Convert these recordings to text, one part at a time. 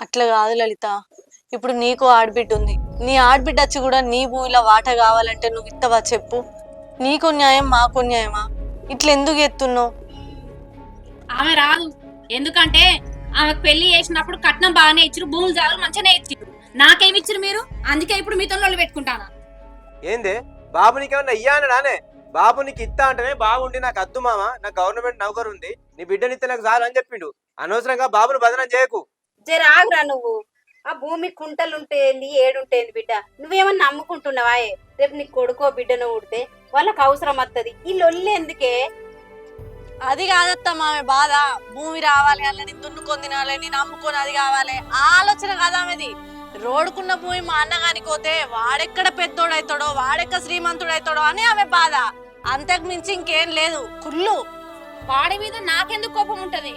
అట్లా కాదు లలిత. ఇప్పుడు నీకు ఆడబిడ్డ ఉంది. నీ ఆడబిడ్డ వచ్చి కూడా నీ భూమిలో వాట కావాలంటే నువ్వు ఇత్తవా చెప్పు? నీకు న్యాయం మాకు న్యాయమా? ఇట్లా ఎందుకు ఎత్తున్నావు? ఆమె రాదు. ఎందుకంటే ఆమెకు పెళ్లి చేసినప్పుడు కట్నం బాగానే ఇచ్చారు, భూములు జాగులు మంచిగానే ఇచ్చారు. నాకేమి ఇచ్చారు మీరు? అందుకే ఇప్పుడు మీతో వాళ్ళు పెట్టుకుంటానా? ఏంది బాబు నీకేమన్నా ఇయ్యా అన్నాడానే? బాబు నీకు ఇత్తా అంటేనే బాగుండి నాకు అద్దు మామ, నాకు గవర్నమెంట్ నౌకరు ఉంది, నీ బిడ్డనిస్తే నాకు చాలు అని చెప్పిండు. అనవసరంగా బాబును బదనం చేయకు. జర ఆగురా నువ్వు. ఆ భూమి కుంటలుంటేంది ఏడుంటేంది బిడ్డ, నువ్వేమన్నా నమ్ముకుంటున్నావా? రేపు నీ కొడుకో బిడ్డను ఉడితే వాళ్ళకి అవసరం వస్తుంది. ఈ లొల్లి ఎందుకే? అది కాదత్తమ్మా ఆమె బాధ. భూమి రావాలి, అల్లని దున్నుకొని తినాలి, నేను అమ్ముకొని అది కావాలి, ఆ ఆలోచన కాదా ఆమెది. రోడ్డుకున్న భూమి మా అన్నగానికి పోతే వాడెక్కడ పెద్దోడైతాడో, వాడెక్కడ శ్రీమంతుడైతాడో అని ఆమె బాధ. అంతకు మించి ఇంకేం లేదు. కుళ్ళు. వాడి మీద నాకెందుకు కోపం ఉంటది?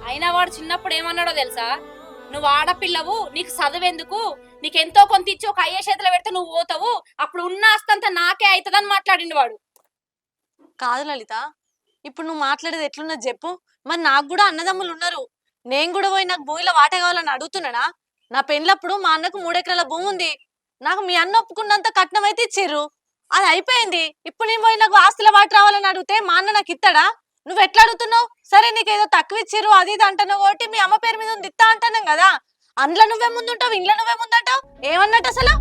అయినా వాడు చిన్నప్పుడు ఏమన్నాడో తెలుసా? నువ్వు ఆడపిల్లవు, నీకు చదువెందుకు, నీకెంతో కొంత ఇచ్చి ఒక అయ్యే చేతిలో పెడితే నువ్వు పోతావు, అప్పుడు ఉన్న ఆస్తంతా నాకే అవుతుందని మాట్లాడిండు వాడు. కాదు లలిత, ఇప్పుడు నువ్వు మాట్లాడేది ఎట్లున్నది చెప్పు? మరి నాకు కూడా అన్నదమ్ములు ఉన్నారు. నేను కూడా పోయి నాకు భూమిలో వాట కావాలని అడుగుతున్నానా? నా పెళ్ళప్పుడు మా అన్నకు 3 ఎకరాల భూమి ఉంది. నాకు మీ అన్న ఒప్పుకున్నంత కట్నం అయితే ఇచ్చిర్రు, అది అయిపోయింది. ఇప్పుడు నేను పోయి నాకు ఆస్తుల వాట రావాలని అడిగితే మా అన్న నాకు ఇస్తాడా? నువ్వు ఎట్లా అడుగుతున్నావు? సరే నీకేదో తక్కువ ఇచ్చిర్రు అది ఇది అంటున్నావు కాబట్టి మీ అమ్మ పేరు మీద ఉంది ఇత్తా అంటున్నాం కదా. అందులో నువ్వే ముందుంటావు, ఇంట్లో నువ్వే ముందంటావు. ఏమన్నట్టు అసలు?